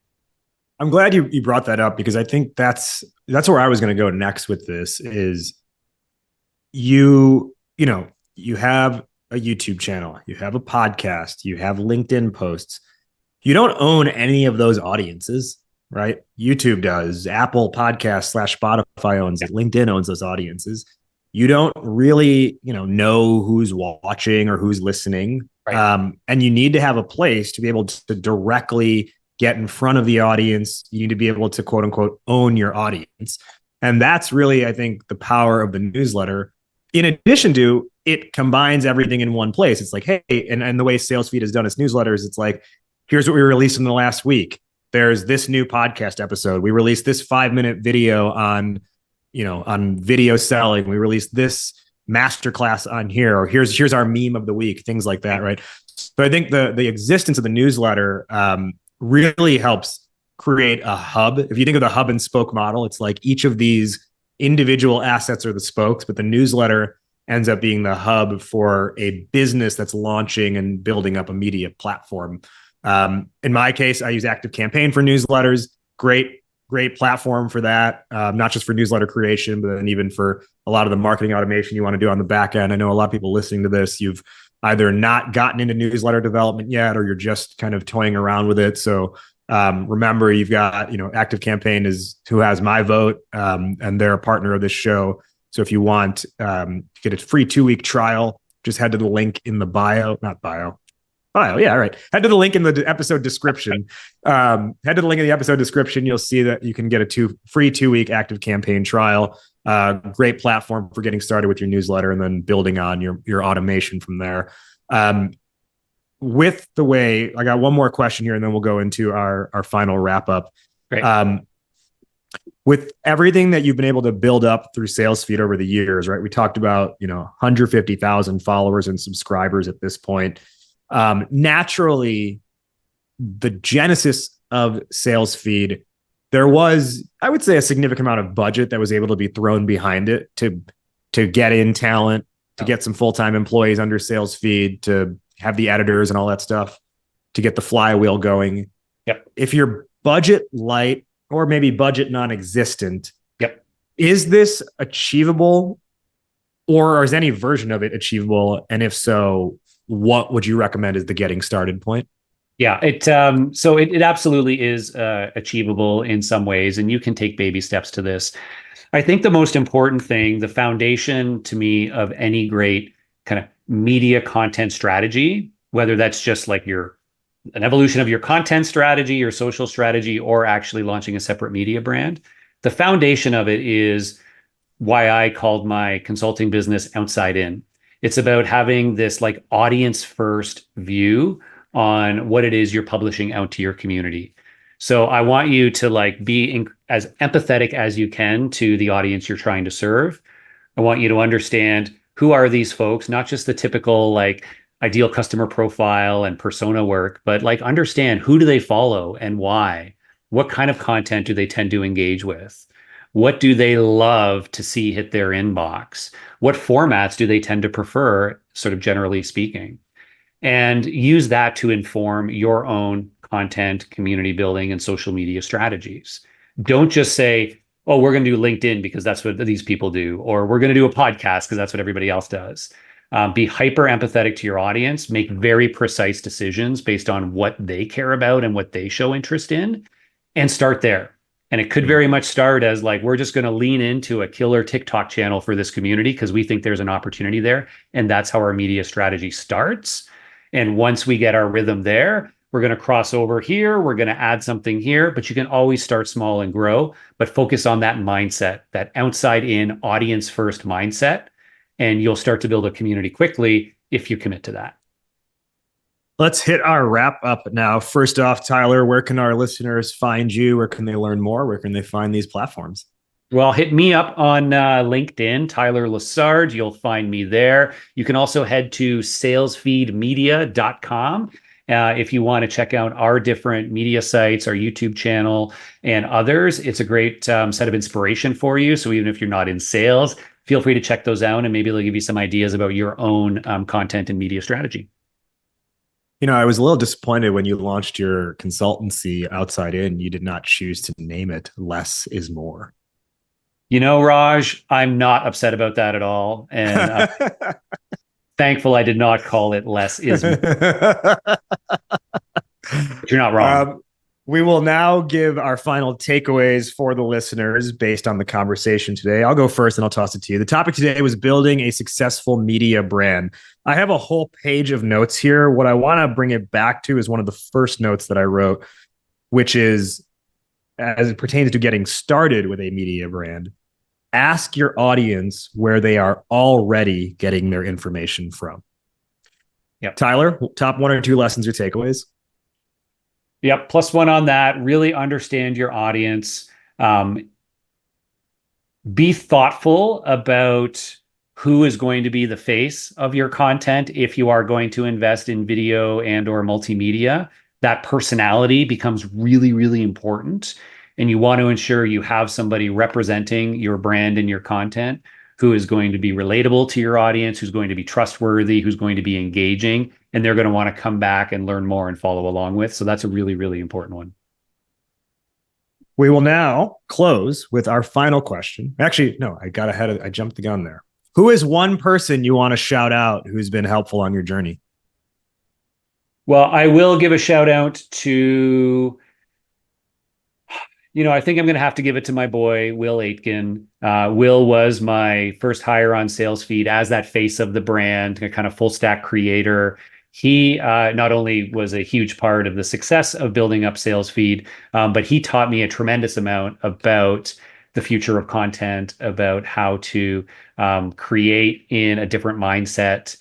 I'm glad you brought that up, because I think that's where I was going to go next with this is you have a YouTube channel, you have a podcast, you have LinkedIn posts. You don't own any of those audiences. right? YouTube does, Apple Podcasts / Spotify owns it, LinkedIn owns those audiences. You don't really, know who's watching or who's listening. Right. And you need to have a place to be able to directly get in front of the audience. You need to be able to quote unquote own your audience. And that's really, I think, the power of the newsletter. In addition to, it combines everything in one place. It's like, hey, and the way SalesFeed has done its newsletters, it's like, here's what we released in the last week. There's this new podcast episode. We released this 5-minute video on video selling. We released this masterclass on here, or here's our meme of the week, things like that, right? So I think the existence of the newsletter really helps create a hub. If you think of the hub and spoke model, it's like each of these individual assets are the spokes, but the newsletter ends up being the hub for a business that's launching and building up a media platform. In my case, I use ActiveCampaign for newsletters. Great platform for that. Not just for newsletter creation, but then even for a lot of the marketing automation you want to do on the back end. I know a lot of people listening to this, you've either not gotten into newsletter development yet, or you're just kind of toying around with it. So remember, you've got, ActiveCampaign is who has my vote, and they're a partner of this show. So if you want to get a free 2-week trial, just head to the link in the bio. Yeah, right. Head to the link in the episode description. Head to the link in the episode description. You'll see that you can get a free 2-week ActiveCampaign trial. Great platform for getting started with your newsletter and then building on your automation from there. With the way, I got one more question here, and then we'll go into our final wrap up. Great. With everything that you've been able to build up through SalesFeed over the years, right? We talked about 150,000 followers and subscribers at this point. Naturally, the genesis of SalesFeed, there was, I would say, a significant amount of budget that was able to be thrown behind it to get in talent, to get some full-time employees under SalesFeed, to have the editors and all that stuff, to get the flywheel going. Yep. If you're budget light or maybe budget non-existent, yep, is this achievable, or is any version of it achievable? And if so, what would you recommend as the getting started point? Yeah, it absolutely is achievable in some ways, and you can take baby steps to this. I think the most important thing, the foundation to me of any great kind of media content strategy, whether that's just like an evolution of your content strategy, your social strategy, or actually launching a separate media brand, the foundation of it is why I called my consulting business Outside In. It's about having this like audience first view on what it is you're publishing out to your community. So I want you to like be as empathetic as you can to the audience you're trying to serve. I want you to understand, who are these folks, not just the typical like ideal customer profile and persona work, but like understand, who do they follow and why? What kind of content do they tend to engage with? What do they love to see hit their inbox? What formats do they tend to prefer, sort of generally speaking? And use that to inform your own content, community building, and social media strategies. Don't just say, oh, we're going to do LinkedIn because that's what these people do, or we're going to do a podcast because that's what everybody else does. Be hyper empathetic to your audience, make very precise decisions based on what they care about and what they show interest in, and start there. And it could very much start as like, we're just going to lean into a killer TikTok channel for this community because we think there's an opportunity there. And that's how our media strategy starts. And once we get our rhythm there, we're going to cross over here. We're going to add something here, but you can always start small and grow, but focus on that mindset, that outside in, audience first mindset. And you'll start to build a community quickly if you commit to that. Let's hit our wrap up now. First off, Tyler, where can our listeners find you? Where can they learn more? Where can they find these platforms? Well, hit me up on LinkedIn, Tyler Lessard. You'll find me there. You can also head to salesfeedmedia.com if you want to check out our different media sites, our YouTube channel, and others. It's a great set of inspiration for you. So even if you're not in sales, feel free to check those out, and maybe they'll give you some ideas about your own content and media strategy. I was a little disappointed when you launched your consultancy Outside In. You did not choose to name it Less is More. Raj, I'm not upset about that at all. And thankful I did not call it Less is More. But you're not wrong. We will now give our final takeaways for the listeners based on the conversation today. I'll go first and I'll toss it to you. The topic today was building a successful media brand. I have a whole page of notes here. What I want to bring it back to is one of the first notes that I wrote, which is, as it pertains to getting started with a media brand, ask your audience where they are already getting their information from. Yep. Tyler, top 1 or 2 lessons or takeaways? Yep. +1 on that. Really understand your audience. Be thoughtful about who is going to be the face of your content. If you are going to invest in video and or multimedia, that personality becomes really, really important. And you want to ensure you have somebody representing your brand and your content who is going to be relatable to your audience, who's going to be trustworthy, who's going to be engaging, and they're going to want to come back and learn more and follow along with. So that's a really, really important one. We will now close with our final question. Actually, no, I jumped the gun there. Who is one person you want to shout out who's been helpful on your journey? Well, I will give a shout out to, I think I'm going to have to give it to my boy, Will Aitken. Will was my first hire on SalesFeed as that face of the brand, a kind of full stack creator. He not only was a huge part of the success of building up SalesFeed, but he taught me a tremendous amount about the future of content, about how to create in a different mindset,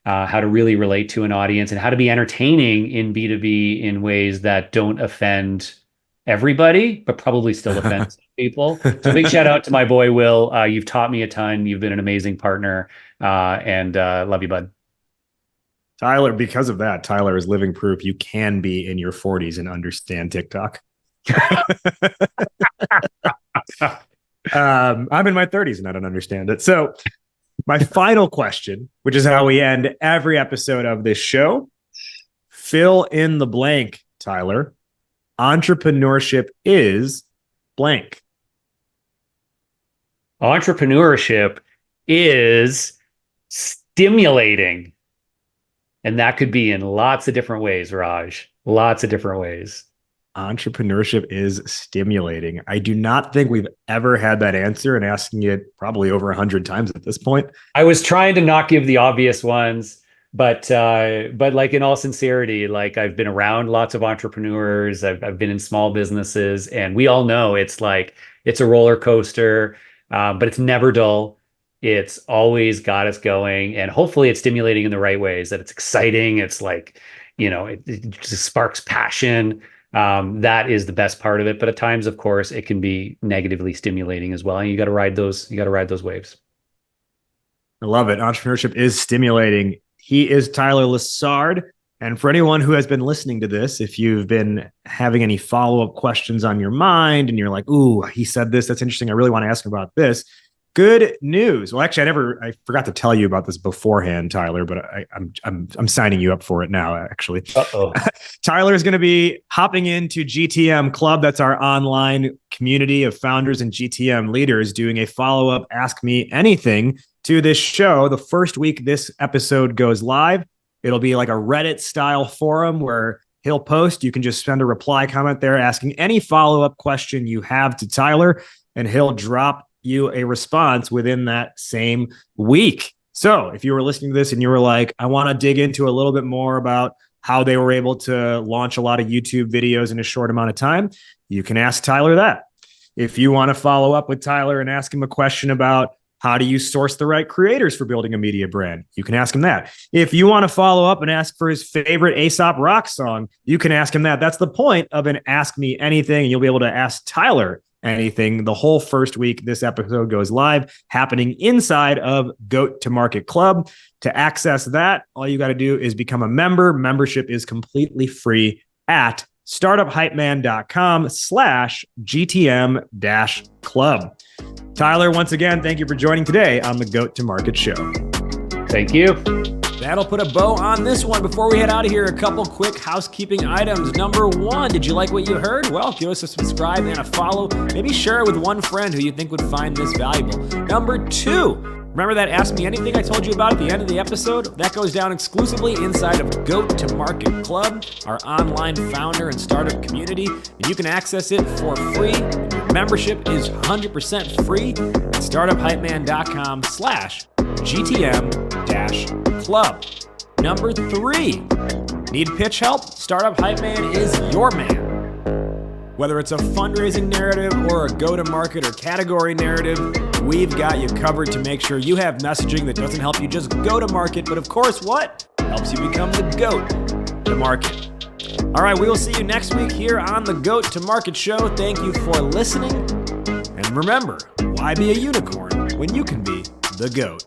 how to really relate to an audience, and how to be entertaining in B2B in ways that don't offend everybody, but probably still offend some people. So big shout out to my boy, Will. You've taught me a ton. You've been an amazing partner, and love you, bud. Tyler, because of that, Tyler is living proof you can be in your 40s and understand TikTok. I'm in my 30s and I don't understand it. So my final question, which is how we end every episode of this show, fill in the blank, Tyler. Entrepreneurship is blank. Entrepreneurship is stimulating. And that could be in lots of different ways, Raj. Lots of different ways. Entrepreneurship is stimulating. I do not think we've ever had that answer, and asking it probably over 100 times at this point. I was trying to not give the obvious ones, but like, in all sincerity, like, I've been around lots of entrepreneurs. I've been in small businesses, and we all know it's a roller coaster, but it's never dull. It's always got us going, and hopefully it's stimulating in the right ways, that it's exciting. It's like, it just sparks passion. That is the best part of it. But at times, of course, it can be negatively stimulating as well. And you got to ride those waves. I love it. Entrepreneurship is stimulating. He is Tyler Lessard. And for anyone who has been listening to this, if you've been having any follow-up questions on your mind and you're like, ooh, he said this, that's interesting, I really want to ask him about this. Good news. Well, actually, I forgot to tell you about this beforehand, Tyler, but I'm signing you up for it now, actually. Uh-oh. Tyler is going to be hopping into GTM Club. That's our online community of founders and GTM leaders, doing a follow-up Ask Me Anything to this show. The first week this episode goes live, it'll be like a Reddit style forum where he'll post. You can just send a reply comment there asking any follow-up question you have to Tyler, and he'll drop you a response within that same week. So if you were listening to this and you were like, I want to dig into a little bit more about how they were able to launch a lot of YouTube videos in a short amount of time, you can ask Tyler that. If you want to follow up with Tyler and ask him a question about how do you source the right creators for building a media brand, you can ask him that. If you want to follow up and ask for his favorite Aesop Rock song, you can ask him that. That's the point of an Ask Me Anything. And you'll be able to ask Tyler anything the whole first week this episode goes live, happening inside of Goat to Market Club. To access that, all you got to do is become a member. Membership is completely free at startuphypeman.com/GTM-club. Tyler, once again, thank you for joining today on the Goat to Market Show. Thank you. That'll put a bow on this one. Before we head out of here, a couple quick housekeeping items. Number one, did you like what you heard? Well, give us a subscribe and a follow. Maybe share it with one friend who you think would find this valuable. Number two, remember that Ask Me Anything I told you about at the end of the episode? That goes down exclusively inside of Goat to Market Club, our online founder and startup community, and you can access it for free. Your membership is 100% free at startuphypeman.com/GTM-club. Number three, need pitch help? Startup Hype Man is your man. Whether it's a fundraising narrative or a go-to-market or category narrative, we've got you covered to make sure you have messaging that doesn't help you just go to market, but of course, what? Helps you become the GOAT to market. All right, we will see you next week here on the GOAT to Market Show. Thank you for listening. And remember, why be a unicorn when you can be the GOAT?